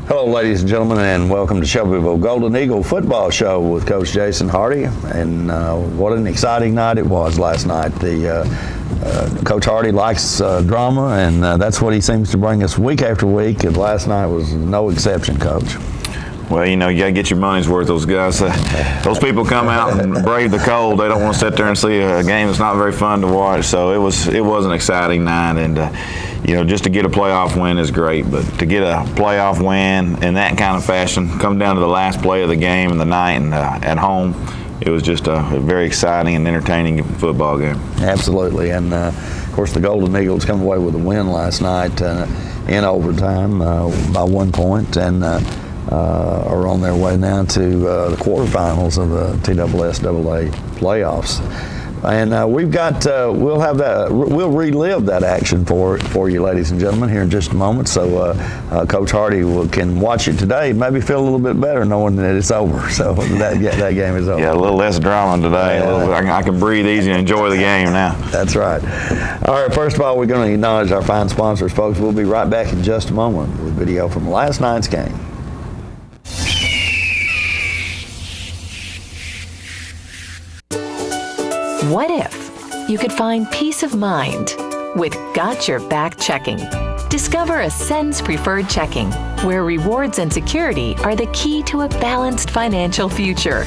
Hello, ladies and gentlemen, and welcome to Shelbyville Golden Eagle Football Show with Coach Jason Hardy. And what an exciting night it was last night. Coach Hardy likes drama, and that's what he seems to bring us week after week. And last night was no exception, Coach. Well, you know, you got to get your money's worth. Those guys, those people come out and brave the cold. They don't want to sit there and see a game that's not very fun to watch. So it was an exciting night, and you know, just to get a playoff win is great. But to get a playoff win in that kind of fashion, come down to the last play of the game in the night and at home, it was just a very exciting and entertaining football game. Absolutely, and of course the Golden Eagles come away with a win last night in overtime by 1 point, and are on their way now to the quarterfinals of the TSSAA playoffs. And we'll relive that action for you, ladies and gentlemen, here in just a moment. So Coach Hardy can watch it today, maybe feel a little bit better knowing that it's over. So that game is over. Yeah, a little less drama today. I can breathe easy and enjoy the game now. That's right. All right, first of all, we're going to acknowledge our fine sponsors, folks. We'll be right back in just a moment with video from last night's game. What if you could find peace of mind with Got Your Back Checking? Discover Ascend's Preferred Checking, where rewards and security are the key to a balanced financial future.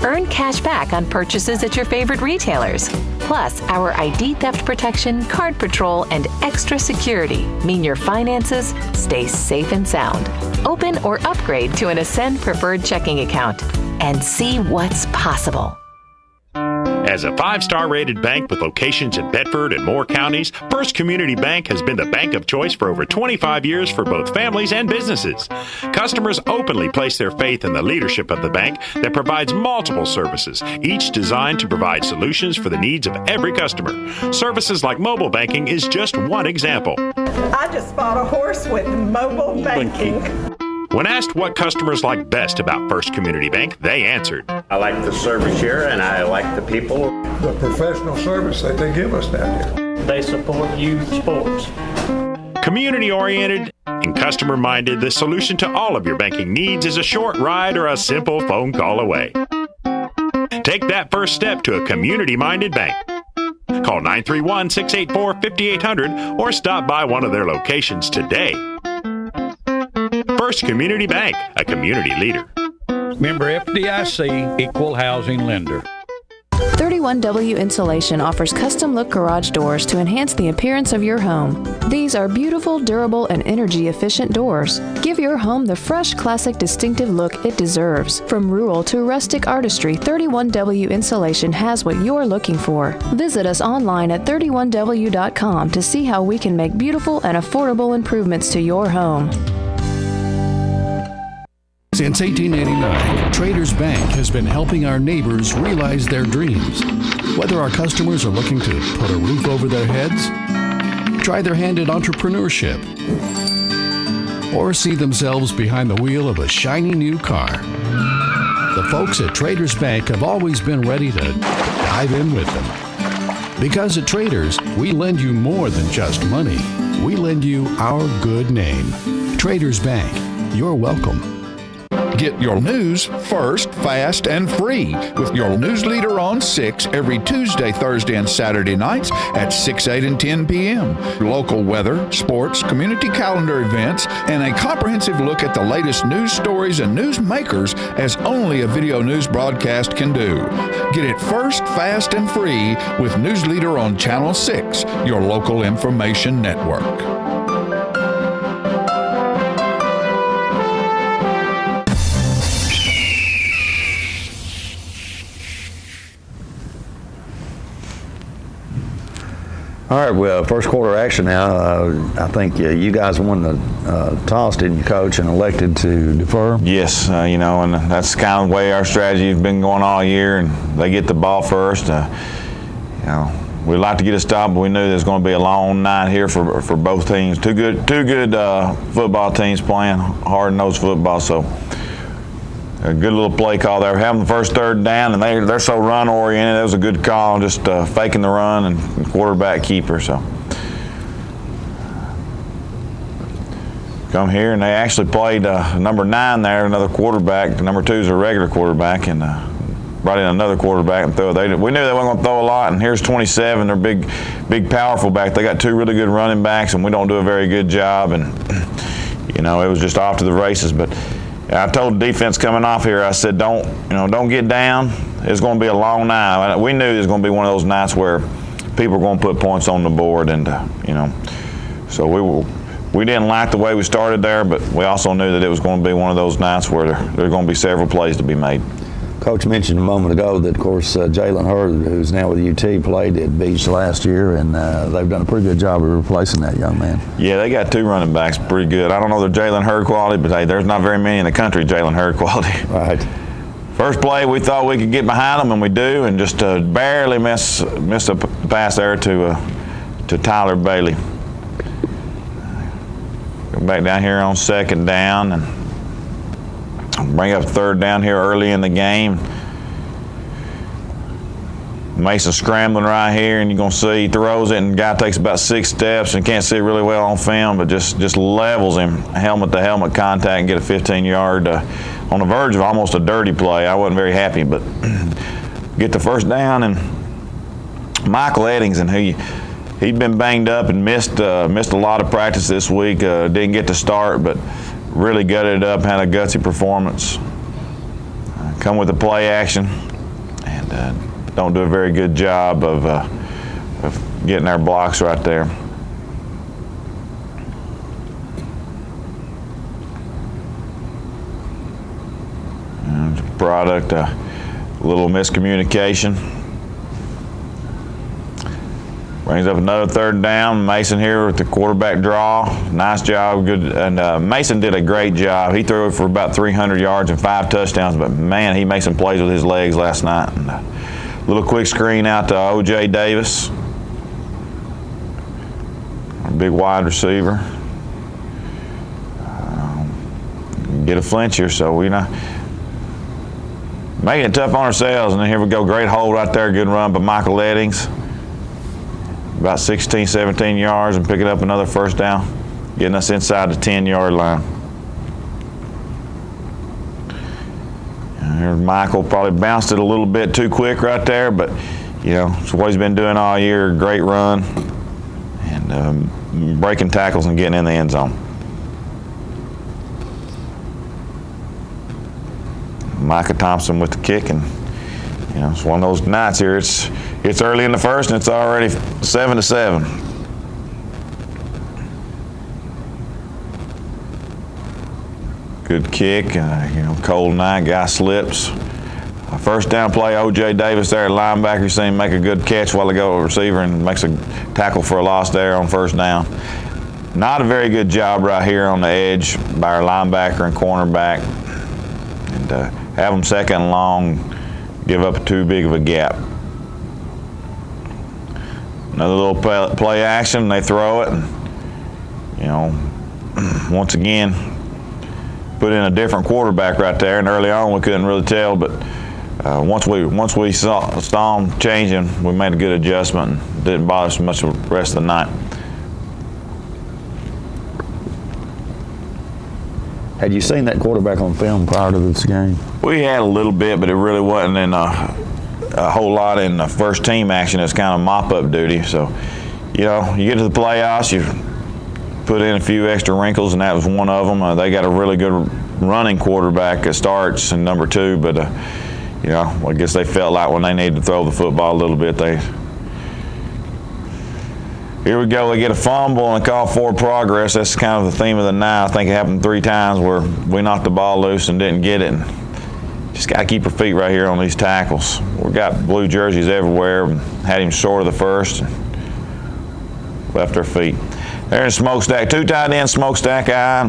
Earn cash back on purchases at your favorite retailers. Plus, our ID theft protection, card patrol, and extra security mean your finances stay safe and sound. Open or upgrade to an Ascend Preferred Checking account and see what's possible. As a 5-star rated bank with locations in Bedford and Moore counties, First Community Bank has been the bank of choice for over 25 years for both families and businesses. Customers openly place their faith in the leadership of the bank that provides multiple services, each designed to provide solutions for the needs of every customer. Services like mobile banking is just one example. I just bought a horse with mobile banking. When asked what customers like best about First Community Bank, they answered, I like the service here and I like the people. The professional service that they give us down here. They support youth sports. Community-oriented and customer-minded, the solution to all of your banking needs is a short ride or a simple phone call away. Take that first step to a community-minded bank. Call 931-684-5800 or stop by one of their locations today. First Community Bank, a community leader. Member FDIC, equal housing lender. 31W Insulation offers custom-look garage doors to enhance the appearance of your home. These are beautiful, durable, and energy-efficient doors. Give your home the fresh, classic, distinctive look it deserves. From rural to rustic artistry, 31W Insulation has what you're looking for. Visit us online at 31W.com to see how we can make beautiful and affordable improvements to your home. Since 1889, Traders Bank has been helping our neighbors realize their dreams. Whether our customers are looking to put a roof over their heads, try their hand at entrepreneurship, or see themselves behind the wheel of a shiny new car, the folks at Traders Bank have always been ready to dive in with them. Because at Traders, we lend you more than just money. We lend you our good name. Traders Bank, you're welcome. Get your news first, fast, and free with your news leader on 6 every Tuesday, Thursday, and Saturday nights at 6, 8, and 10 p.m. Local weather, sports, community calendar events, and a comprehensive look at the latest news stories and news makers as only a video news broadcast can do. Get it first, fast, and free with News Leader on Channel 6, your local information network. All right, well, first quarter action now. I think you guys won the toss, didn't you, Coach, and elected to defer? Yes, you know, and that's kind of the way our strategy has been going all year, and they get the ball first. You know, we'd like to get a stop, but we knew there was going to be a long night here for both teams. Two good football teams playing hard-nosed football, so a good little play call there. Having the first third down, and they're so run-oriented. That was a good call, just faking the run and quarterback keeper. So come here, and they actually played number 9 there, another quarterback. The number 2 is a regular quarterback, and brought in another quarterback and throw. We knew they weren't going to throw a lot, and here's 27. They're big, powerful back. They got 2 really good running backs, and we don't do a very good job. And it was just off to the races. But I told the defense coming off here, I said, don't get down. It's going to be a long night. We knew it was going to be one of those nights where people are going to put points on the board, and so we didn't like the way we started there, but we also knew that it was going to be one of those nights where there are going to be several plays to be made. Coach mentioned a moment ago that, of course, Jalen Hurd, who's now with UT, played at Beech last year, and they've done a pretty good job of replacing that young man. Yeah, they got 2 running backs pretty good. I don't know the Jalen Hurd quality, but hey, there's not very many in the country Jalen Hurd quality. Right. First play, we thought we could get behind them, and we do, and just barely missed a pass there to Tyler Bailey. Go back down here on 2nd down, and bring up 3rd down here early in the game. Mason scrambling right here, and you're going to see he throws it, and the guy takes about 6 steps and can't see it really well on film, but just levels him helmet-to-helmet contact and get a 15-yard on the verge of almost a dirty play. I wasn't very happy, but get the 1st down. And Michael Eddington, he'd been banged up and missed a lot of practice this week, didn't get to start, but really gutted it up, had a gutsy performance. Come with the play action, and don't do a very good job of getting their blocks right there. And product, a little miscommunication. Brings up another 3rd down. Mason here with the quarterback draw. Nice job, good. And Mason did a great job. He threw it for about 300 yards and 5 touchdowns. But man, he made some plays with his legs last night. And a little quick screen out to O.J. Davis, our big wide receiver. Get a flinch here, so we making it tough on ourselves. And then here we go, great hold right there, good run by Michael Eddings. About 16, 17 yards, and picking up another 1st down, getting us inside the 10-yard line. And here's Michael, probably bounced it a little bit too quick right there, but it's what he's been doing all year. Great run, and breaking tackles and getting in the end zone. Micah Thompson with the kick, and it's one of those nights here. It's early in the 1st, and it's already 7-7. Good kick, cold night, guy slips. 1st down play, O.J. Davis there at linebacker. You seen him make a good catch while ago, receiver, and makes a tackle for a loss there on 1st down. Not a very good job right here on the edge by our linebacker and cornerback. And have them 2nd and long, give up too big of a gap. Another little play action, they throw it, and once again put in a different quarterback right there. And early on we couldn't really tell, but once we saw them changing, we made a good adjustment and didn't bother us much the rest of the night. Had you seen that quarterback on film prior to this game? We had a little bit, but it really wasn't in a whole lot in the first team action. It's kind of mop-up duty. So, you get to the playoffs, you put in a few extra wrinkles, and that was one of them. They got a really good running quarterback that starts in number 2, but, I guess they felt like when they needed to throw the football a little bit, Here we go, they get a fumble and a call for progress. That's kind of the theme of the night. I think it happened 3 times where we knocked the ball loose and didn't get it. And just got to keep our feet right here on these tackles. We've got blue jerseys everywhere. Had him short of the 1st. And left our feet. There's a smokestack, 2 tight end smokestack eye.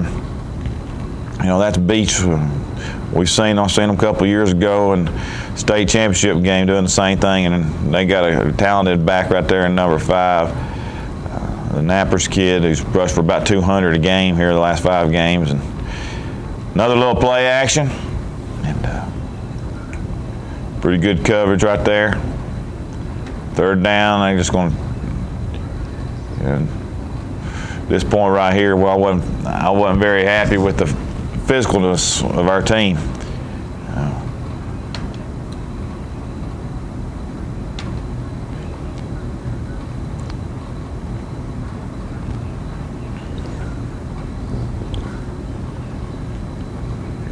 That's Beech. I've seen them a couple years ago in state championship game doing the same thing. And they got a talented back right there in number 5. The Nappers kid who's rushed for about 200 a game here the last 5 games. And another little play action. And pretty good coverage right there. 3rd down, they're just going to this point right here, well, I wasn't very happy with the physicalness of our team.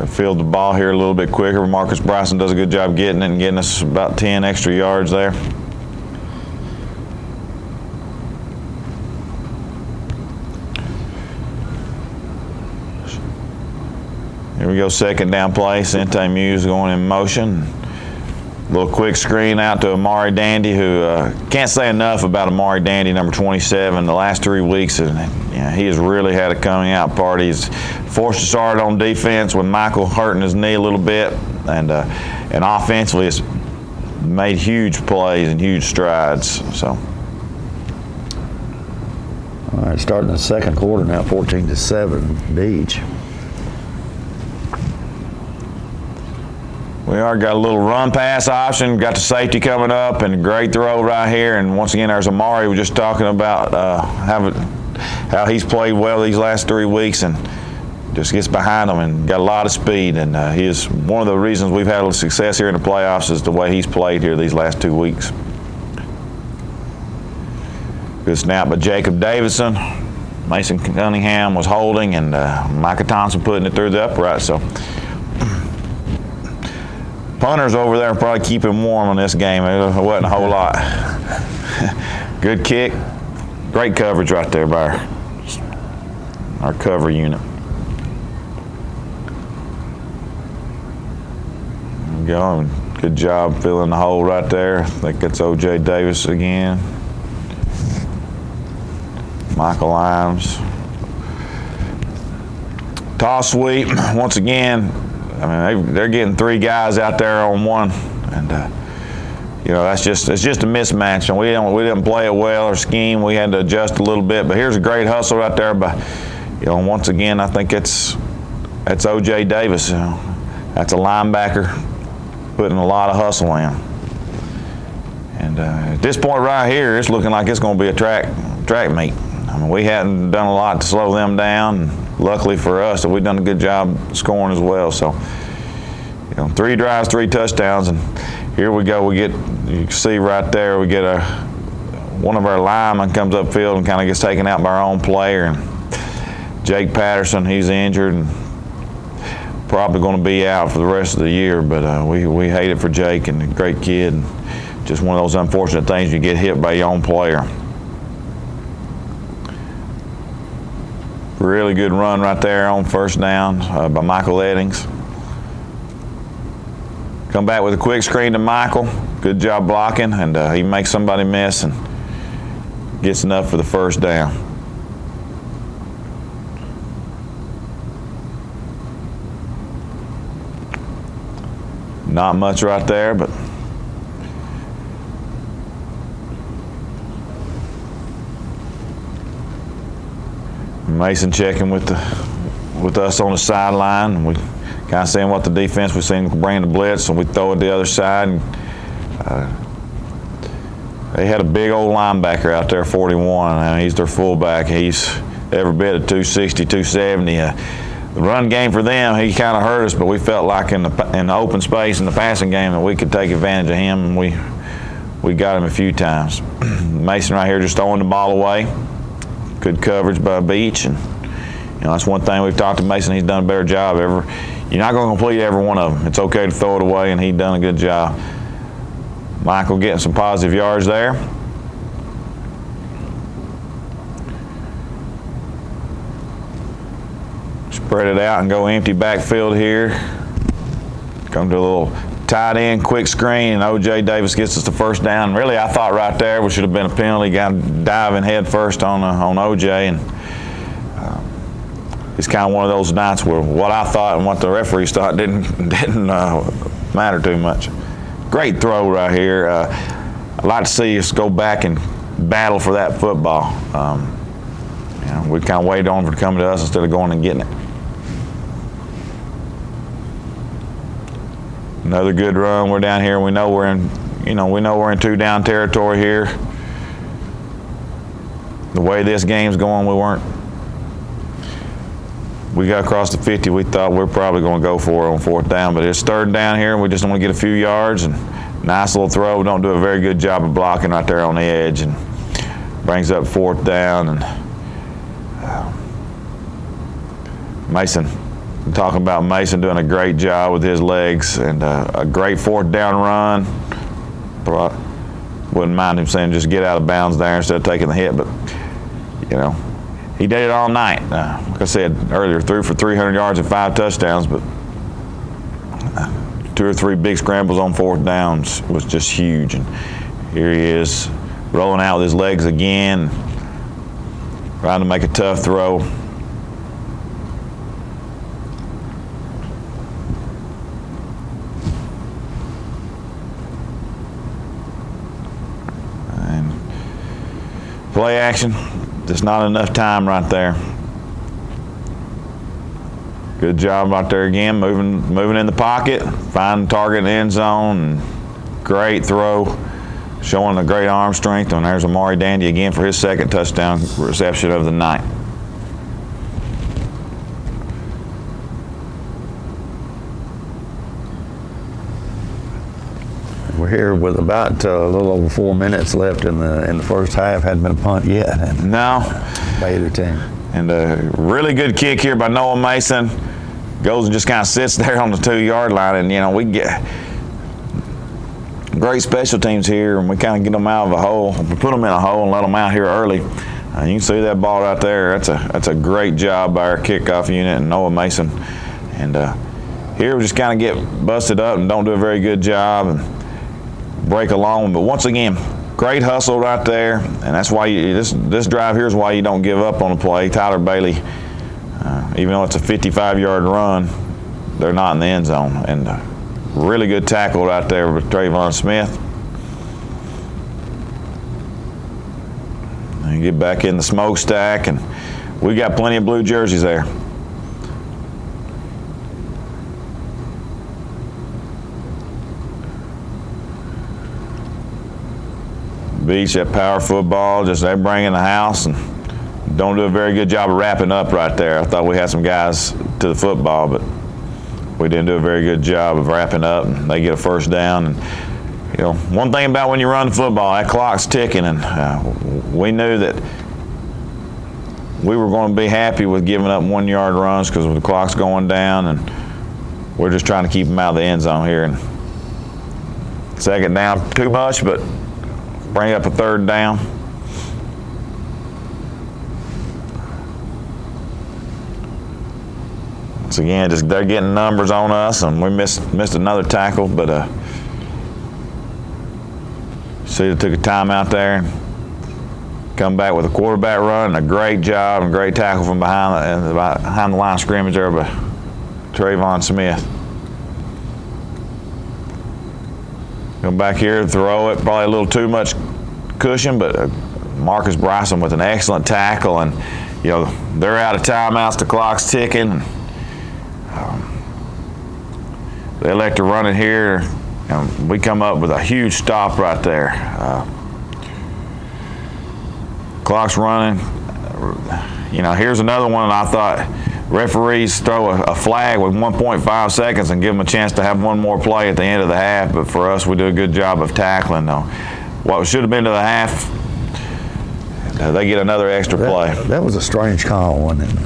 Field the ball here a little bit quicker. Marcus Bryson does a good job getting it and getting us about 10 extra yards there. Here we go, second down play. Sente Muse going in motion. A little quick screen out to Amari Dandy, who can't say enough about Amari Dandy, number 27. The last 3 weeks, he has really had a coming out party. He's forced to start on defense with Michael hurting his knee a little bit, and offensively has made huge plays and huge strides. So. All right, starting the second quarter now, 14-7, Beech. We already got a little run pass option, got the safety coming up, and a great throw right here. And once again, there's Amari. We're just talking about how he's played well these last 3 weeks and just gets behind them and got a lot of speed. And he is one of the reasons we've had a little success here in the playoffs is the way he's played here these last 2 weeks. Good snap by Jacob Davison. Mason Cunningham was holding, and Micah Thompson putting it through the upright. So. Punters over there probably keep him warm on this game. It wasn't a whole lot. Good kick. Great coverage right there by our cover unit. There we go. Good job filling the hole right there. I think that's O.J. Davis again. Michael Limes. Toss sweep once again. I mean, they're getting 3 guys out there on one, and it's just a mismatch. And we didn't play it well or scheme. We had to adjust a little bit. But here's a great hustle right there. But once again, I think that's O.J. Davis. That's a linebacker putting a lot of hustle in. And at this point right here, it's looking like it's going to be a track meet. I mean, we hadn't done a lot to slow them down. Luckily for us, that we've done a good job scoring as well. So, 3 drives, 3 touchdowns, and here we go. You can see right there, we get one of our linemen comes upfield and kind of gets taken out by our own player. And Jake Patterson, he's injured and probably going to be out for the rest of the year. But we hate it for Jake, and a great kid. And just one of those unfortunate things, you get hit by your own player. Really good run right there on first down by Michael Eddings. Come back with a quick screen to Michael. Good job blocking, and he makes somebody miss and gets enough for the first down. Not much right there, but Mason checking with us on the sideline. We kind of seeing what the defense was seeing, bring the blitz, and we throw it the other side. And, they had a big old linebacker out there, 41. I mean, he's their fullback. He's every bit of 260, 270. The run game for them, he kind of hurt us, but we felt like in the open space in the passing game that we could take advantage of him, and we got him a few times. Mason right here just throwing the ball away. Good coverage by Beech, and that's one thing we've talked to Mason. He's done a better job. You're not going to complete every one of them. It's okay to throw it away, and he's done a good job. Michael getting some positive yards there. Spread it out and go empty backfield here. Come to a little tight end, quick screen, and O.J. Davis gets us the first down. Really, I thought right there we should have been a penalty, got diving head first on O.J. And it's kind of one of those nights where what I thought and what the referees thought didn't matter too much. Great throw right here. I'd like to see us go back and battle for that football. We kind of waited on it to come to us instead of going and getting it. Another good run. We're down here. We know we're in 2-down territory here. The way this game's going, we weren't we got across the 50, we thought we're probably going to go for it on 4th down, but it's 3rd down here, and we just want to get a few yards, and nice little throw. We don't do a very good job of blocking right there on the edge, and brings up 4th down, and Mason, I'm talking about Mason doing a great job with his legs, and a great 4th down run. Wouldn't mind him saying just get out of bounds there instead of taking the hit, but you know, he did it all night. Like I said earlier, threw for 300 yards and 5 touchdowns, but 2 or 3 big scrambles on 4th downs was just huge. And here he is rolling out with his legs again, trying to make a tough throw. And play action. Just not enough time right there. Good job right there again, moving in the pocket, finding target in the end zone, and great throw, showing a great arm strength. And there's Amari Dandy again for his 2nd touchdown reception of the night. We're here with about a little over 4 minutes left in the first half. Hadn't been a punt yet. And no. By either team. And a really good kick here by Noah Mason. Goes and just kind of sits there on the 2-yard line, and you know, we get great special teams here, and we kind of get them out of a hole. We put them in a hole and let them out here early. You can see that ball right there. That's a great job by our kickoff unit and Noah Mason. And here we just kind of get busted up and don't do a very good job and break along. But once again, great hustle right there, and that's why this drive here is why you don't give up on the play. Tyler Bailey, even though it's a 55-yard run, they're not in the end zone. And really good tackle right there with Trayvon Smith. And get back in the smokestack, and we got plenty of blue jerseys there. Beech, that power football, just they bring in the house and don't do a very good job of wrapping up right there. I thought we had some guys to the football, but we didn't do a very good job of wrapping up, and they get a 1st down. And you know, one thing about when you run the football, that clock's ticking, and we knew that we were going to be happy with giving up 1-yard runs because the clock's going down, and we're just trying to keep them out of the end zone here. And 2nd down, too much, but bring up a 3rd down. Once again, just they're getting numbers on us, and we missed another tackle, but see, they took a timeout there, come back with a quarterback run, and a great job and great tackle from behind the line of scrimmage there by Trayvon Smith. Come back here, throw it, probably a little too much cushion, but Marcus Bryson with an excellent tackle, and you know, they're out of timeouts, the clock's ticking. They elect to run it here, and we come up with a huge stop right there. Clock's running. You know, here's another one I thought referees throw a flag with 1.5 seconds and give them a chance to have one more play at the end of the half, but for us, we do a good job of tackling. Though, what should have been to the half, they get another extra play. That was a strange call, wasn't it?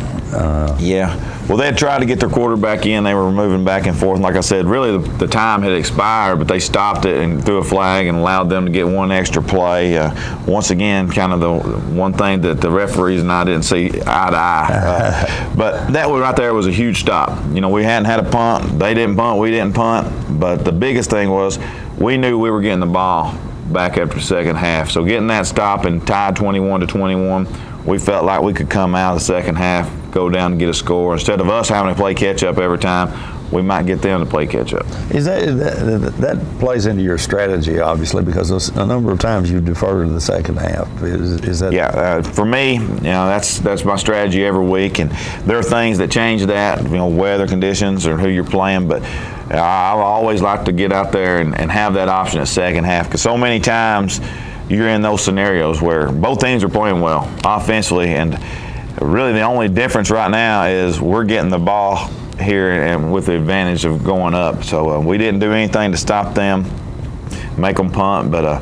Yeah. Well, they had tried to get their quarterback in. They were moving back and forth. And like I said, really the time had expired, but they stopped it and threw a flag and allowed them to get one extra play. Once again, kind of the one thing that the referees and I didn't see eye to eye. But that one right there was a huge stop. You know, we hadn't had a punt. They didn't punt. We didn't punt. But the biggest thing was we knew we were getting the ball back after the 2nd half. So getting that stop and tied 21-21, we felt like we could come out of the 2nd half, go down and get a score. Instead of us having to play catch-up every time, we might get them to play catch-up. Is that plays into your strategy, obviously, because a number of times you defer to the 2nd half. Is that? Yeah, for me, you know, that's my strategy every week, and there are things that change that, you know, weather conditions or who you're playing, but I always like to get out there and have that option at 2nd half, because so many times you're in those scenarios where both teams are playing well offensively, and Really, the only difference right now is we're getting the ball here and with the advantage of going up. So we didn't do anything to stop them, make them punt, but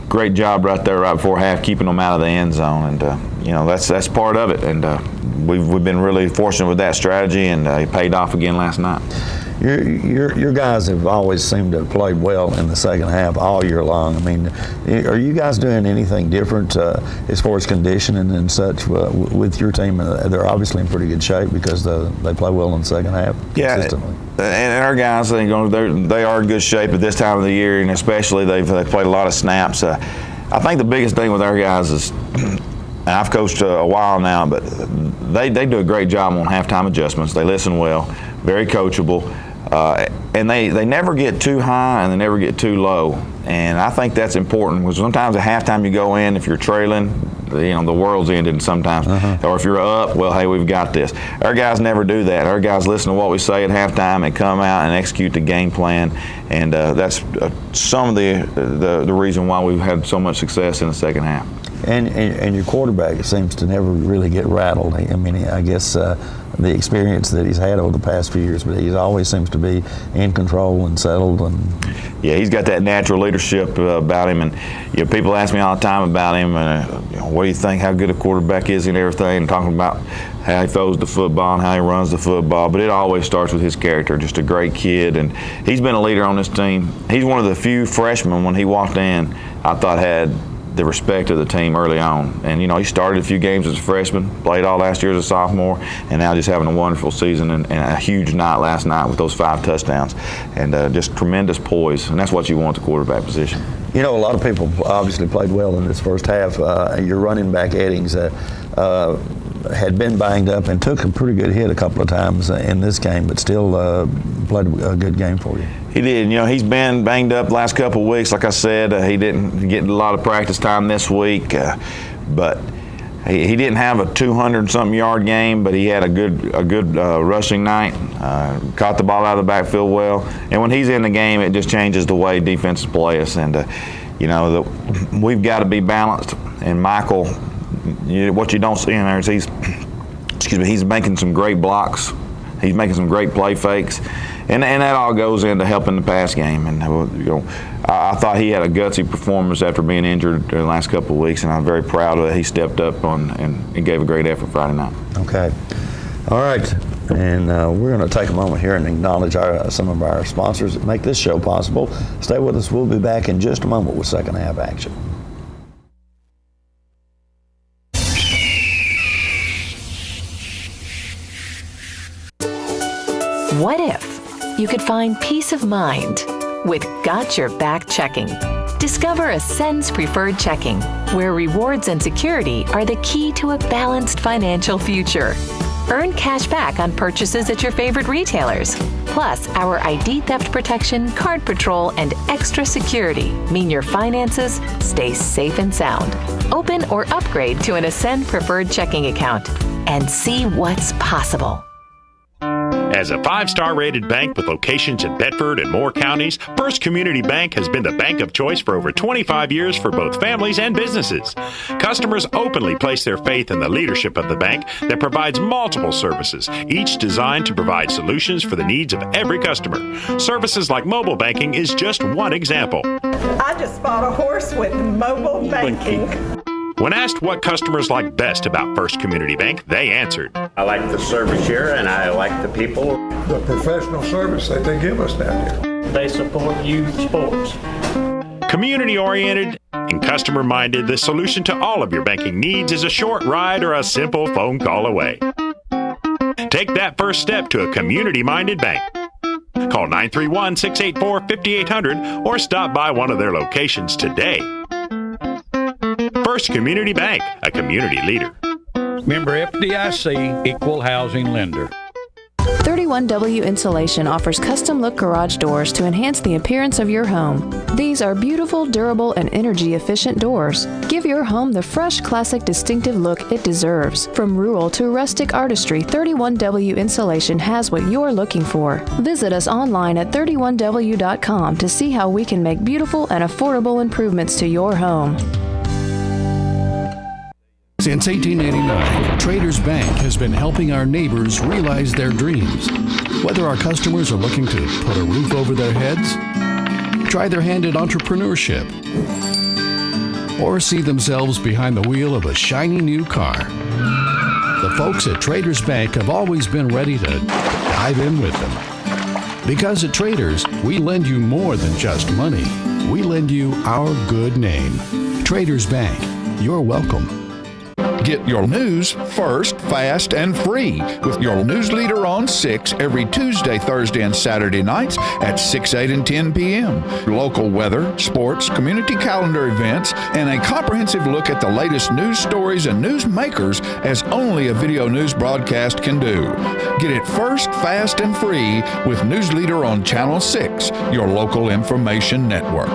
great job right there right before half, keeping them out of the end zone. And you know, that's part of it. And we've been really fortunate with that strategy, and it paid off again last night. Your guys have always seemed to have played well in the second half all year long. I mean, are you guys doing anything different as far as conditioning and such with your team? They're obviously in pretty good shape because they play well in the second half consistently. And our guys, they are in good shape at this time of the year, and especially they've played a lot of snaps. I think the biggest thing with our guys is, I've coached a while now, but they do a great job on halftime adjustments. They listen well, very coachable. And they never get too high and they never get too low. And I think that's important because sometimes at halftime you go in, if you're trailing, the world's ended sometimes. Or if you're up, well, hey, we've got this. Our guys never do that. Our guys listen to what we say at halftime and come out and execute the game plan. And that's some of the reason why we've had so much success in the second half. And your quarterback seems to never really get rattled. I mean, I guess the experience that he's had over the past few years, but he always seems to be in control and settled. And yeah, he's got that natural leadership about him. And people ask me all the time about him. What do you think? How good a quarterback is he and everything? And talking about how he throws the football and how he runs the football. But it always starts with his character. Just a great kid, and he's been a leader on this team. He's one of the few freshmen when he walked in I thought had the respect of the team early on. And he started a few games as a freshman, played all last year as a sophomore, and now just having a wonderful season and a huge night last night with those 5 touchdowns. And just tremendous poise, and that's what you want at the quarterback position. A lot of people obviously played well in this first half. Your running back Eddings had been banged up and took a pretty good hit a couple of times in this game, but still played a good game for you. He did. He's been banged up the last couple of weeks. Like I said, he didn't get a lot of practice time this week, but he didn't have a 200-something yard game, but he had a good rushing night. Caught the ball out of the backfield well, and when he's in the game, it just changes the way defenses play us. And we've got to be balanced. And Michael, what you don't see in there is he's making some great blocks. He's making some great play fakes. And that all goes into helping the pass game. And I thought he had a gutsy performance after being injured the last couple of weeks, and I'm very proud of it. He stepped up and he gave a great effort Friday night. Okay. All right. And we're going to take a moment here and acknowledge some of our sponsors that make this show possible. Stay with us. We'll be back in just a moment with second half action. What if you could find peace of mind with Got Your Back Checking? Discover Ascend's Preferred Checking, where rewards and security are the key to a balanced financial future. Earn cash back on purchases at your favorite retailers. Plus, our ID theft protection, card patrol, and extra security mean your finances stay safe and sound. Open or upgrade to an Ascend Preferred Checking account and see what's possible. As a 5-star rated bank with locations in Bedford and Moore counties, First Community Bank has been the bank of choice for over 25 years for both families and businesses. Customers openly place their faith in the leadership of the bank that provides multiple services, each designed to provide solutions for the needs of every customer. Services like mobile banking is just one example. I just bought a horse with mobile banking. When asked what customers like best about First Community Bank, they answered, I like the service here and I like the people. The professional service that they give us down here. They support youth sports. Community-oriented and customer-minded, the solution to all of your banking needs is a short ride or a simple phone call away. Take that first step to a community-minded bank. Call 931-684-5800 or stop by one of their locations today. First Community Bank, a community leader. Member FDIC, equal housing lender. 31W Insulation offers custom look garage doors to enhance the appearance of your home. These are beautiful, durable, and energy efficient doors. Give your home the fresh, classic, distinctive look it deserves. From rural to rustic artistry, 31W Insulation has what you're looking for. Visit us online at 31W.com to see how we can make beautiful and affordable improvements to your home. Since 1889, Traders Bank has been helping our neighbors realize their dreams. Whether our customers are looking to put a roof over their heads, try their hand at entrepreneurship, or see themselves behind the wheel of a shiny new car, the folks at Traders Bank have always been ready to dive in with them. Because at Traders, we lend you more than just money. We lend you our good name. Traders Bank, you're welcome. Get your news first, fast, and free with your news leader on 6 every Tuesday, Thursday, and Saturday nights at 6, 8, and 10 p.m. Local weather, sports, community calendar events, and a comprehensive look at the latest news stories and news makers as only a video news broadcast can do. Get it first, fast, and free with News Leader on Channel 6, your local information network.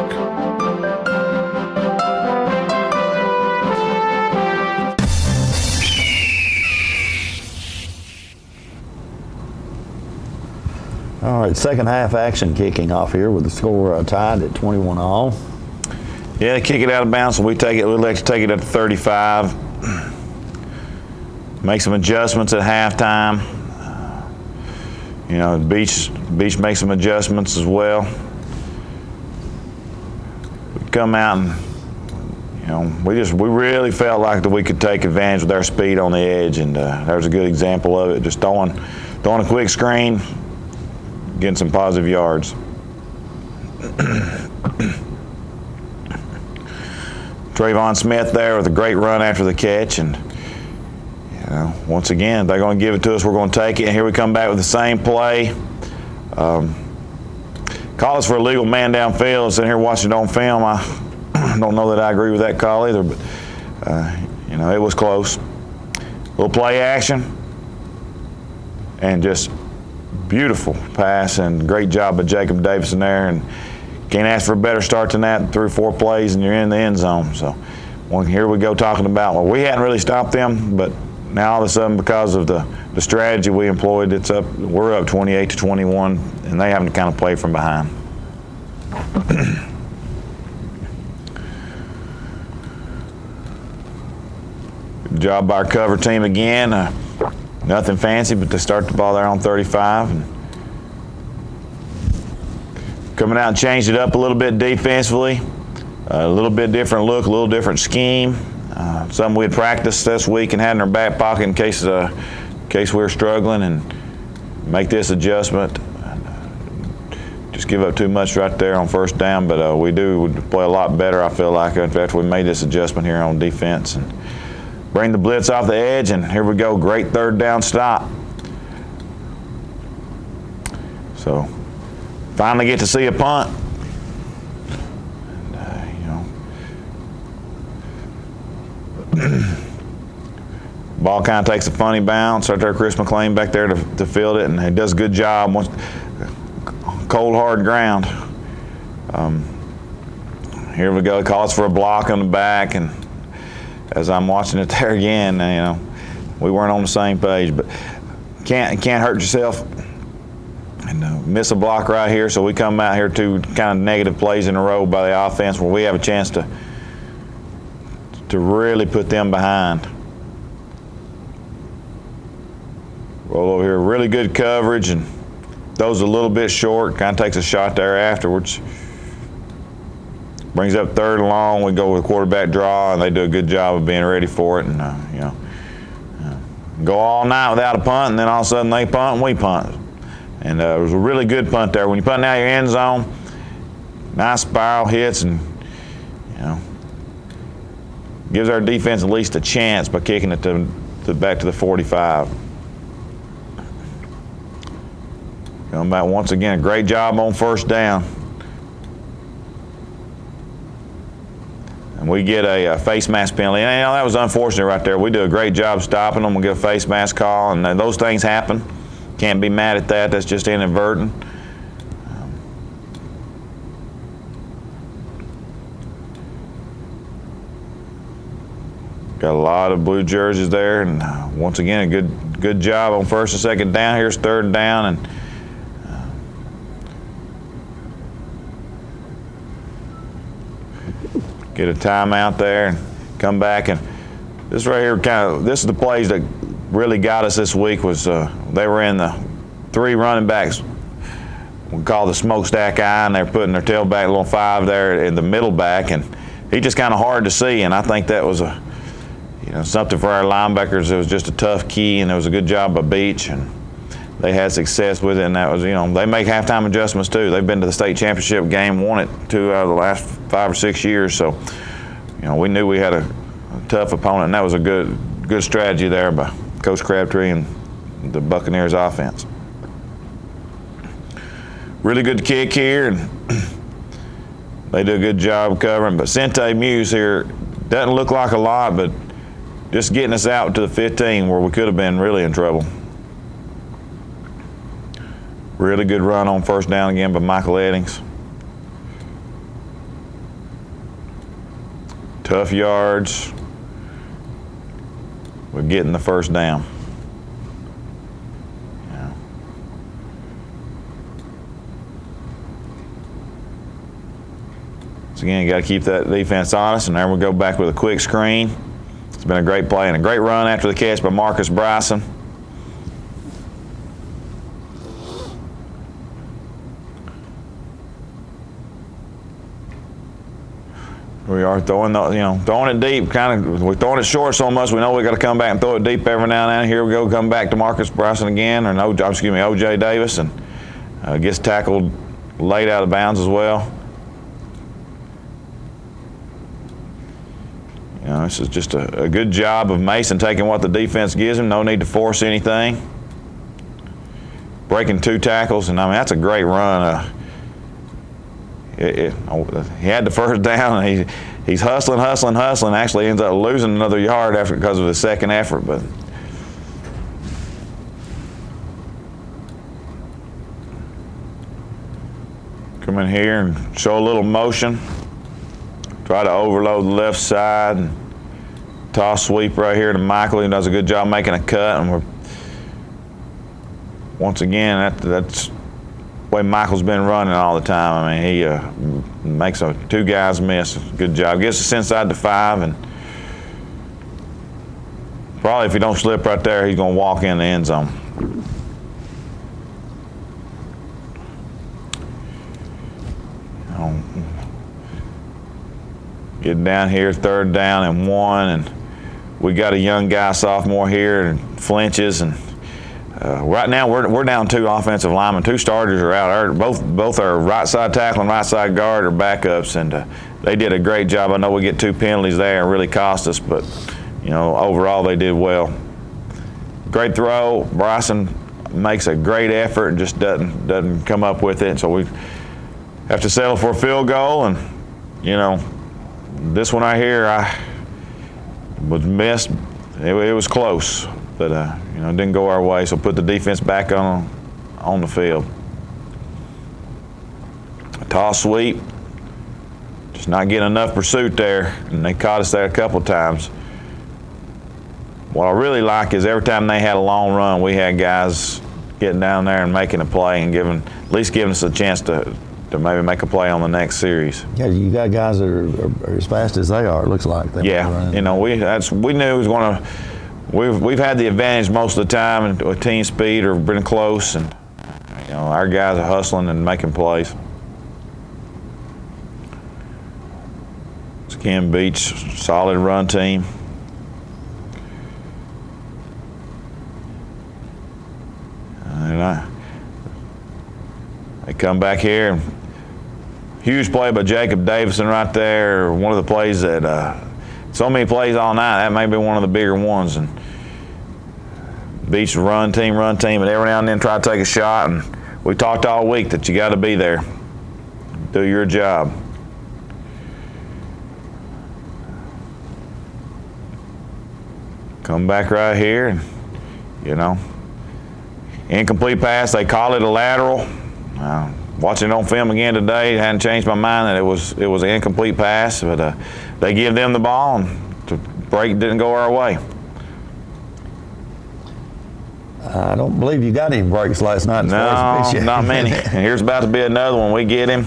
All right, second half action kicking off here with the score tied at 21 all. Yeah, they kick it out of bounds, so we take it. We'd like to take it up to 35. Make some adjustments at halftime. You know, Beech makes some adjustments as well. We come out and, you know, we really felt like that we could take advantage with our speed on the edge, and there's a good example of it. Just throwing a quick screen, getting some positive yards. Trayvon Smith there with a great run after the catch, and you know, once again, they're going to give it to us. We're going to take it, and here we come back with the same play. Call us for a legal man downfield. Sitting here watching it on film, I don't know that I agree with that call either, but you know, it was close. Little play action, and just beautiful pass, and great job by Jacob Davison there, and can't ask for a better start than that. 3 or 4 plays and you're in the end zone. So here we go talking about, well, we hadn't really stopped them, but now all of a sudden, because of the strategy we employed, we're up 28-21, and they having to kind of play from behind. Good job by our cover team again. Nothing fancy, but they start the ball there on 35. And coming out and changed it up a little bit defensively. A little bit different look, a little different scheme. Something we had practiced this week and had in our back pocket in case we were struggling, and make this adjustment. Just give up too much right there on first down, but we play a lot better, I feel like, after we made this adjustment here on defense. And bring the blitz off the edge, and here we go. Great third down stop. So finally get to see a punt. And, you know, ball kind of takes a funny bounce right there. Chris McLean back there to field it, and he does a good job. Cold, hard ground. Here we go. He calls for a block on the back, and as I'm watching it there again, you know, we weren't on the same page, but can't hurt yourself and miss a block right here. So we come out here 2 kind of negative plays in a row by the offense, where we have a chance to really put them behind. Roll over here, really good coverage, and throws a little bit short. Kind of takes a shot there afterwards. Brings up 3rd and long. We go with a quarterback draw, and they do a good job of being ready for it. And you know, go all night without a punt, and then all of a sudden they punt and we punt. And it was a really good punt there. When you punt out your end zone, nice spiral hits, and you know, gives our defense at least a chance by kicking it back to the 45. Going back once again, a great job on first down. And we get a face mask penalty. And, you know, that was unfortunate right there. We do a great job stopping them. We get a face mask call, and those things happen. Can't be mad at that. That's just inadvertent. Got a lot of blue jerseys there, and once again, a good job on first and second down. Here's 3rd down, and get a timeout there and come back and This right here, this is the plays that really got us this week. Was they were in the 3 running backs we call the smokestack eye, and they're putting their tailback, little 5 there in the middle back, and he just kind of hard to see. And I think that was something for our linebackers. It was just a tough key, and it was a good job by Beech, and they had success with it. And that was, they make halftime adjustments too. They've been to the state championship game, won it 2 out of the last 5 or 6 years. So, we knew we had a tough opponent, and that was a good strategy there by Coach Crabtree and the Buccaneers offense. Really good kick here, and they do a good job covering. But Sente Muse here doesn't look like a lot, but just getting us out to the 15 where we could have been really in trouble. Really good run on first down again by Michael Eddings. Tough yards. We're getting the first down. So again, you got to keep that defense honest, and there we go back with a quick screen. It's been a great play and a great run after the catch by Marcus Bryson. We are throwing it deep. We're throwing it short so much. We know we got to come back and throw it deep every now and then. Here we go, come back to Marcus Bryson again, or O.J. Davis, and gets tackled late out of bounds as well. This is just a good job of Mason taking what the defense gives him. No need to force anything. Breaking 2 tackles, and that's a great run. He had the first down, and he's hustling. Actually ends up losing another yard because of his second effort. But come in here and show a little motion. Try to overload the left side. And toss sweep right here to Michael, who does a good job making a cut. And once again, that's the way Michael's been running all the time. He makes 2 guys miss. Good job. Gets us inside the 5, and probably if he don't slip right there, he's going to walk in the end zone. Get down here, 3rd down and 1, and we got a young guy, sophomore here, and flinches. And right now we're down 2 offensive linemen. 2 starters are out. Both our right side tackle and right side guard are backups, and they did a great job. I know we get 2 penalties there and really cost us, but overall they did well. Great throw. Bryson makes a great effort and just doesn't come up with it. So we have to settle for a field goal, and this one right here, I was missed. It was close, but it didn't go our way. So put the defense back on the field. A toss sweep, just not getting enough pursuit there, and they caught us there a couple times. What I really like is every time they had a long run, we had guys getting down there and making a play and at least giving us a chance to maybe make a play on the next series. Yeah, you got guys that are as fast as they are. It looks like. We knew it was going to. We've had the advantage most of the time and with team speed or been close, and our guys are hustling and making plays. It's Ken Beech, solid run team. And they come back here. Huge play by Jacob Davison right there. One of the plays that so many plays all night. That may be one of the bigger ones. And Beach run team, and every now and then try to take a shot. And we talked all week that you got to be there, do your job. Come back right here, and incomplete pass. They call it a lateral. Watching it on film again today, it hadn't changed my mind that it was an incomplete pass, but they give them the ball, and the break didn't go our way. I don't believe you got any breaks last night. No, not many. And here's about to be another one. We get him.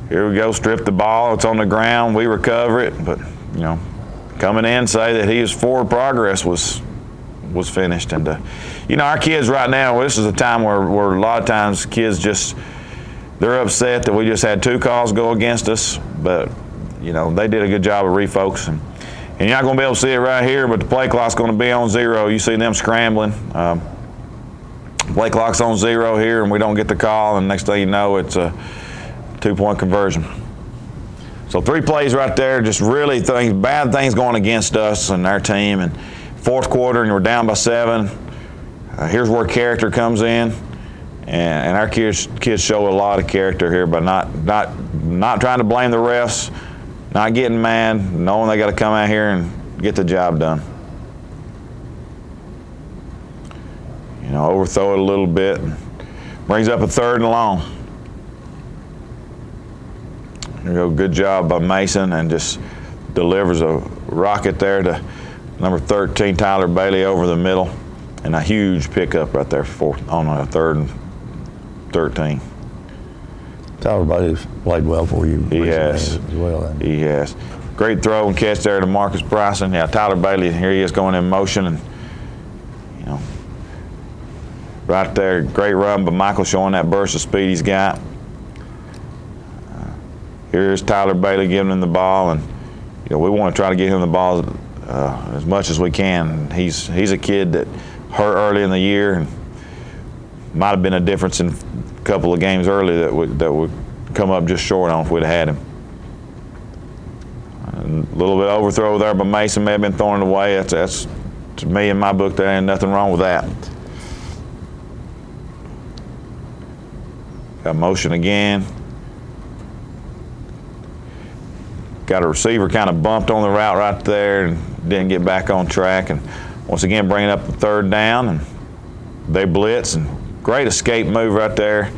Here we go. Strip the ball. It's on the ground. We recover it, but coming in say that his forward progress was finished. And our kids right now, this is a time where a lot of times kids they're upset that we just had 2 calls go against us, but they did a good job of refocusing. And you're not going to be able to see it right here, but the play clock's going to be on 0. You see them scrambling. Play clock's on 0 here, and we don't get the call, and next thing you know, it's a 2-point conversion. So 3 plays right there, just really bad things going against us and our team. And fourth quarter, and we're down by 7. Here's where character comes in, and our kids show a lot of character here by not trying to blame the refs, not getting mad, knowing they got to come out here and get the job done. Overthrow it a little bit. Brings up a 3rd and long. Here we go, good job by Mason, and just delivers a rocket there to number 13, Tyler Bailey, over the middle, and a huge pickup right there on a 3rd and 13. Tyler Bailey's played well for you. He has. As well. He has. Great throw and catch there to Marcus Bryson. Yeah, Tyler Bailey, here he is going in motion, and right there, great run by Michael, showing that burst of speed he's got. Here's Tyler Bailey giving him the ball, and we want to try to get him the ball as much as we can. He's a kid that hurt early in the year, and might have been a difference in a couple of games early that would come up just short on if we'd have had him. A little bit of overthrow there by Mason, may have been thrown away. That's to me, in my book, there ain't nothing wrong with that. Got motion again. Got a receiver kind of bumped on the route right there and didn't get back on track. And once again, bringing up the 3rd down, and they blitz, and great escape move right there.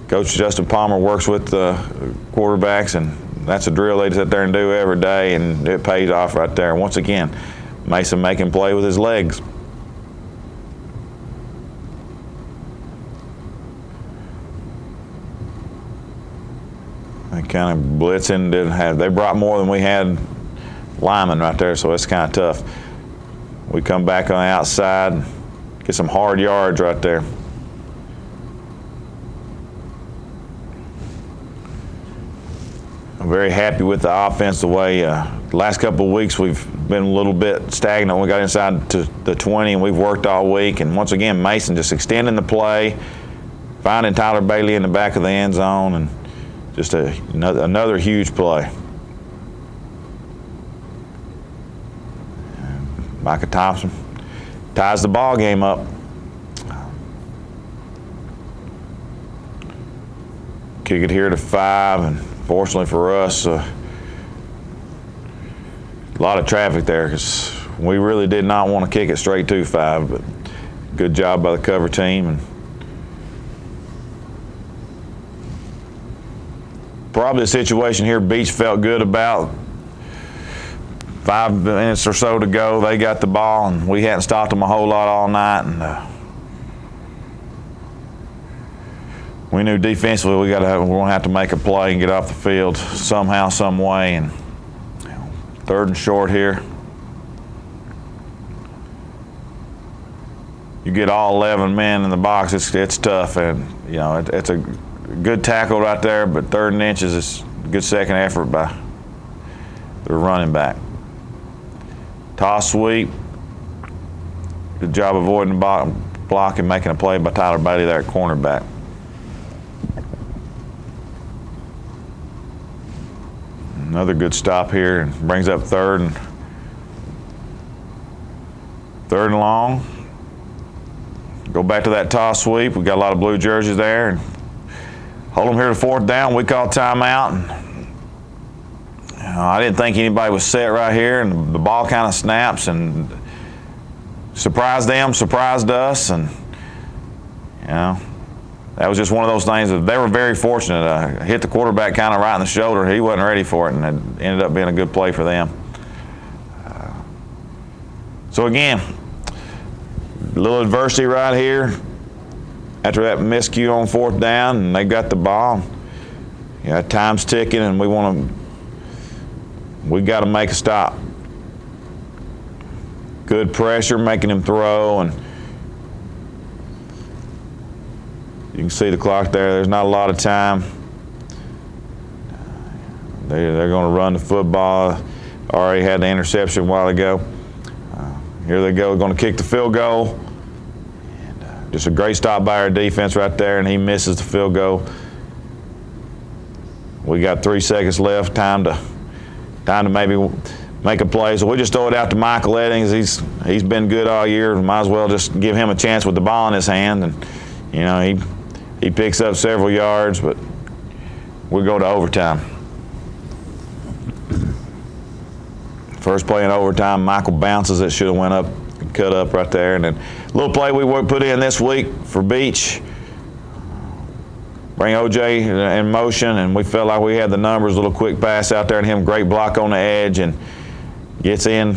Coach Justin Palmer works with the quarterbacks, and that's a drill they sit there and do every day, and it pays off right there. And once again, Mason making play with his legs. They kind of blitzing, they brought more than we had linemen right there, so it's kind of tough. We come back on the outside, get some hard yards right there. I'm very happy with the offense, the way the last couple of weeks we've been a little bit stagnant. We got inside to the 20, and we've worked all week. And once again, Mason just extending the play, finding Tyler Bailey in the back of the end zone, and just another huge play. Micah Thompson ties the ball game up. Kick it here to 5, and fortunately for us, a lot of traffic there, because we really did not want to kick it straight to 5, but good job by the cover team. And probably a situation here Beech felt good about. 5 minutes or so to go, they got the ball, and we hadn't stopped them a whole lot all night. And we knew defensively we're going to have to make a play and get off the field somehow, some way. And 3rd and short here. You get all 11 men in the box, it's tough, and it's a good tackle right there, but 3rd and inches is a good second effort by the running back. Toss sweep. Good job avoiding the block and making a play by Tyler Bailey there at cornerback. Another good stop here, and brings up 3rd and long. Go back to that toss sweep. We got a lot of blue jerseys there, and hold them here to 4th down. We call timeout. And, I didn't think anybody was set right here, and the ball kind of snaps and surprised them, surprised us, and that was just one of those things that they were very fortunate. Hit the quarterback kind of right in the shoulder. He wasn't ready for it, and it ended up being a good play for them. So again, a little adversity right here after that miscue on 4th down, and they got the ball. Time's ticking, and we got to make a stop. good pressure, making him throw, and you can see the clock there. There's not a lot of time. They're going to run the football. Already had the interception a while ago. Here they go, going to kick the field goal. And, just a great stop by our defense right there, and he misses the field goal. We got 3 seconds left, time to maybe make a play. So we just throw it out to Michael Eddings. He's been good all year. Might as well just give him a chance with the ball in his hand. And you know, he picks up several yards, but we go to overtime. First play in overtime, Michael bounces it, should have went up, cut up right there. And then a little play we put in this week for Beech. Bring OJ in motion, and we felt like we had the numbers. A little quick pass out there, and him great block on the edge, and gets in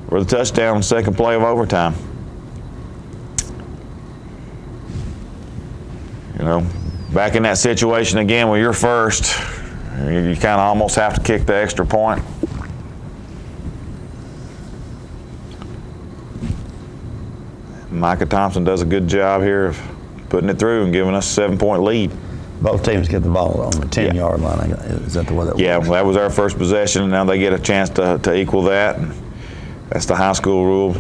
for the touchdown, second play of overtime. You know, back in that situation again where you're first, you kind of almost have to kick the extra point. Micah Thompson does a good job here of putting it through and giving us a 7-point lead. Both teams get the ball on the 10-yard line. Is that the way that works? Yeah, that was our first possession, and now they get a chance to equal that. And that's the high school rule.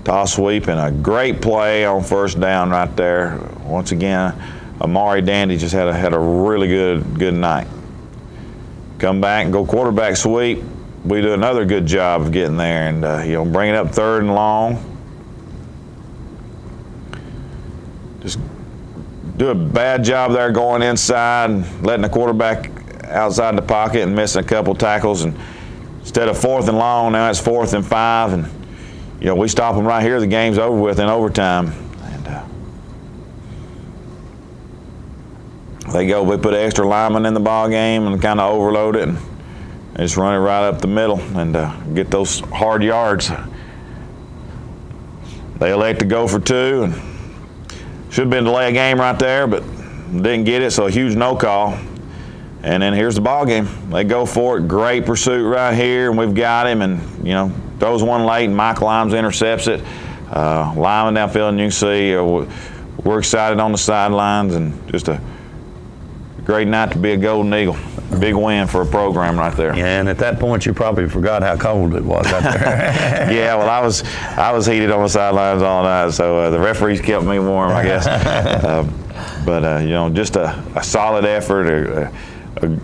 Toss sweep and a great play on first down right there. Once again, Amari Dandy just had a really good night. Come back and go quarterback sweep. We do another good job of getting there and bring it up third and long. Just do a bad job there going inside and letting the quarterback outside the pocket and missing a couple tackles. And instead of 4th and long, now it's 4th and 5. And we stop them right here. The game's over with in overtime. And we put an extra lineman in the ball game and kind of overload it. And just run it right up the middle and get those hard yards. They elect to go for 2, and should have been delay a game right there, but didn't get it, so a huge no call. And then here's the ball game. They go for it. Great pursuit right here, and we've got him. And throws one late, and Michael Limes intercepts it. Lyman downfield, and you can see we're excited on the sidelines, and just a great night to be a Golden Eagle. Big win for a program right there. Yeah, and at that point you probably forgot how cold it was out there. Yeah, well, I was heated on the sidelines all night, so the referees kept me warm, I guess. But just a solid effort, a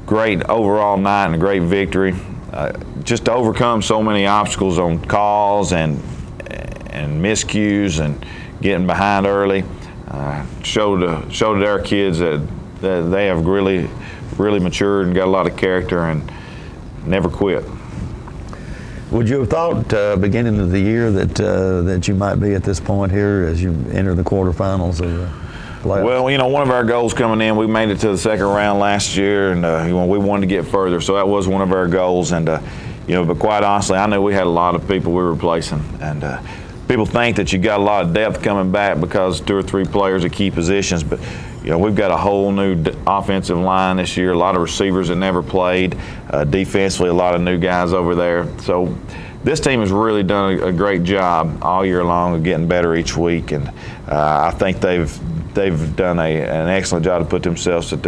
great overall night, and a great victory. Just to overcome so many obstacles on calls and miscues and getting behind early, showed our kids that they have really matured and got a lot of character and never quit. Would you have thought beginning of the year that you might be at this point here as you enter the quarterfinals of the playoffs? Well, one of our goals coming in, we made it to the second round last year, and we wanted to get further, so that was one of our goals. And but quite honestly, I knew we had a lot of people we were replacing, and people think that you got a lot of depth coming back because 2 or 3 players at key positions, but we've got a whole new offensive line this year, a lot of receivers that never played, defensively a lot of new guys over there. So this team has really done a great job all year long of getting better each week, and I think they've done an excellent job to put themselves in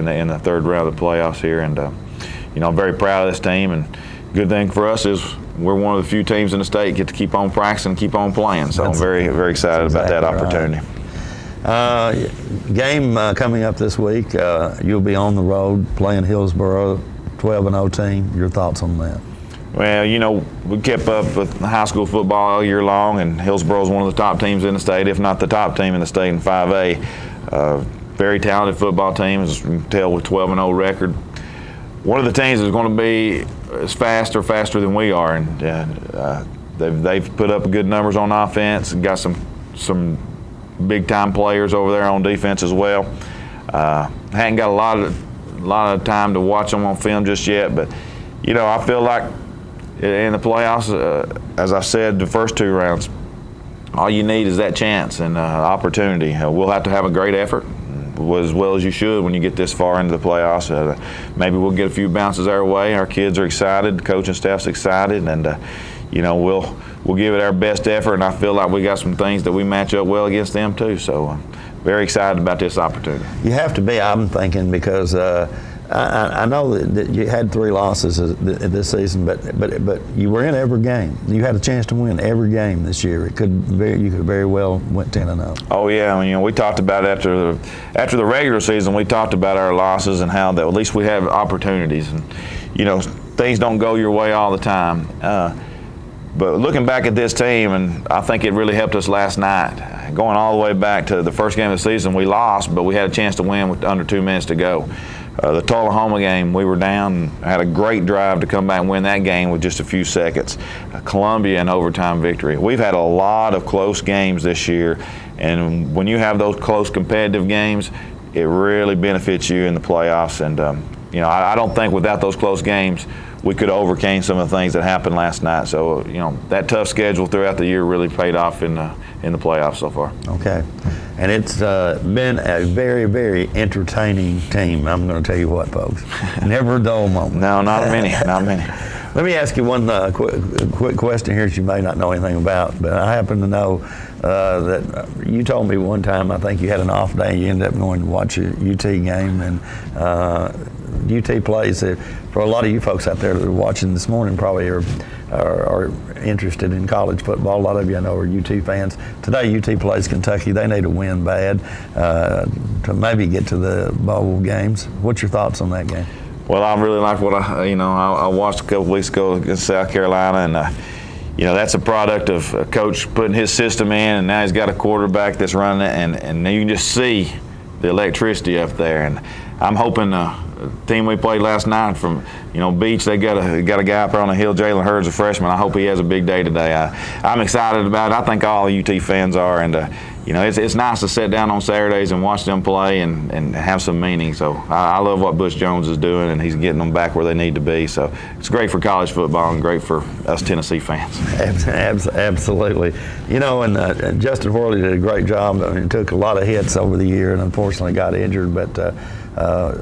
the third round of the playoffs here, and I'm very proud of this team. And good thing for us is we're one of the few teams in the state get to keep on practicing, keep on playing. So I'm very, very excited about that opportunity. Right. Game coming up this week. You'll be on the road playing Hillsboro, 12-0 team. Your thoughts on that? Well, we kept up with high school football all year long, and Hillsboro is one of the top teams in the state, if not the top team in the state in 5A. Very talented football team, as you can tell, with 12-0 record. One of the teams is going to be faster than we are, and they've put up good numbers on offense and got some big-time players over there on defense as well. Hadn't got a lot of time to watch them on film just yet, but I feel like in the playoffs, as I said, the first 2 rounds, all you need is that chance and opportunity. We'll have to have a great effort, as well as you should when you get this far into the playoffs. Maybe we'll get a few bounces our way. Our kids are excited, the coaching staff's excited, and we'll give it our best effort. And I feel like we got some things that we match up well against them too. So very excited about this opportunity. You have to be, I'm thinking, because I know that you had 3 losses this season, but you were in every game. You had a chance to win every game this year. You could very well went 10-0. Oh yeah, I mean, we talked about after the regular season. We talked about our losses and how that at least we have opportunities, and things don't go your way all the time. But looking back at this team, and I think it really helped us last night. Going all the way back to the first game of the season, we lost, but we had a chance to win with under 2 minutes to go. The Tullahoma game, we were down, had a great drive to come back and win that game with just a few seconds. Columbia, an overtime victory. We've had a lot of close games this year, and when you have those close competitive games, it really benefits you in the playoffs. And I don't think without those close games we could have overcame some of the things that happened last night. So that tough schedule throughout the year really paid off in the playoffs so far. Okay. And it's been a very, very entertaining team. I'm going to tell you what, folks. Never a dull moment. No, not many. Let me ask you one quick question here that you may not know anything about, but I happen to know that you told me one time, I think you had an off day and you ended up going to watch a UT game, and UT plays, for a lot of you folks out there that are watching this morning probably are interested in college football. A lot of you I know are UT fans. Today UT plays Kentucky. They need a win bad to maybe get to the bowl games. What's your thoughts on that game? Well, I really like what I watched a couple weeks ago against South Carolina, and that's a product of a coach putting his system in, and now he's got a quarterback that's running it, and you can just see the electricity up there. And I'm hoping the team we played last night from Beech, they got a guy up there on the hill, Jalen Hurd's a freshman. I hope he has a big day today. I'm excited about it. I think all UT fans are, and it's nice to sit down on Saturdays and watch them play and have some meaning. So I love what Butch Jones is doing, and he's getting them back where they need to be. So it's great for college football and great for us Tennessee fans. Absolutely. And Justin Worley did a great job. I mean, it took a lot of hits over the year and unfortunately got injured, but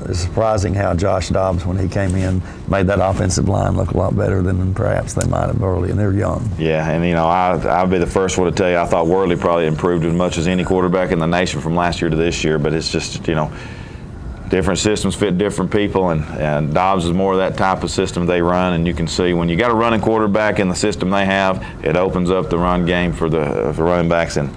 it's surprising how Josh Dobbs, when he came in, made that offensive line look a lot better than perhaps they might have early, and they're young. Yeah, and I'll be the first one to tell you, I thought Worley probably improved as much as any quarterback in the nation from last year to this year, but it's just, different systems fit different people, and Dobbs is more of that type of system they run, and you can see when you got a running quarterback in the system they have, it opens up the run game for the running backs and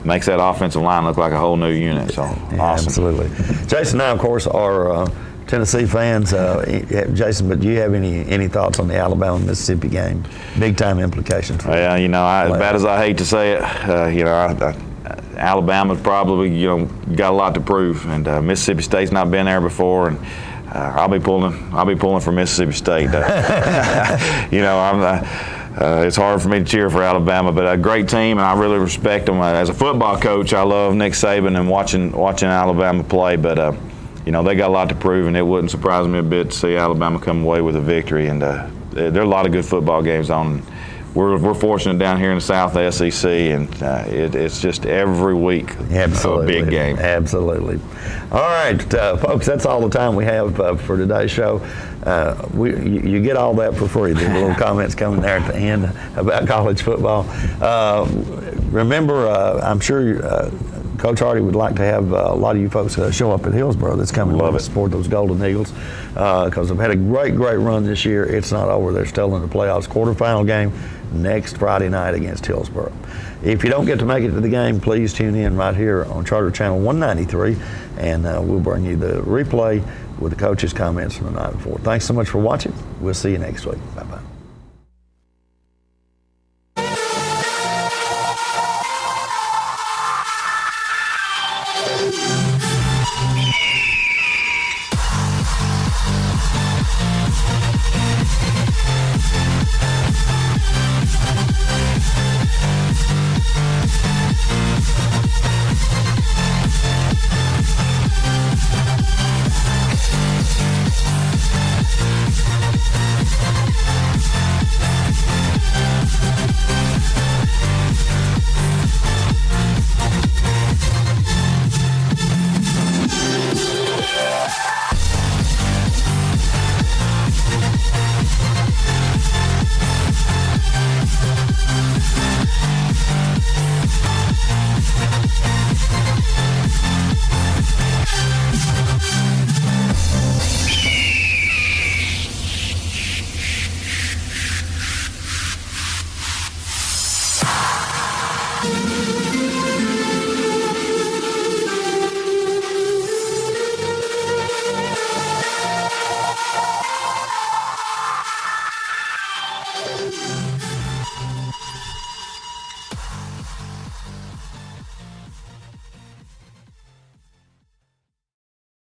makes that offensive line look like a whole new unit. So yeah, awesome. Absolutely. Jason and I, of course, are Tennessee fans. Jason, but do you have any thoughts on the Alabama-Mississippi game? Big time implications. Yeah, as bad as I hate to say it, Alabama's probably got a lot to prove, and Mississippi State's not been there before, and I'll be pulling for Mississippi State. It's hard for me to cheer for Alabama, but a great team, and I really respect them. As a football coach, I love Nick Saban and watching Alabama play, but they got a lot to prove, and it wouldn't surprise me a bit to see Alabama come away with a victory. And there are a lot of good football games on. We're fortunate down here in the South, the SEC, and it's just every week a big game. Absolutely. All right, folks, that's all the time we have for today's show. You get all that for free. There's little comments coming there at the end about college football. Remember, I'm sure Coach Hardy would like to have a lot of you folks show up at Hillsboro that's coming to support those Golden Eagles, because they've had a great run this year. It's not over. They're still in the playoffs. Quarterfinal game next Friday night against Hillsboro. If you don't get to make it to the game, please tune in right here on Charter Channel 193, and we'll bring you the replay with the coach's comments from the night before. Thanks so much for watching. We'll see you next week. Bye-bye.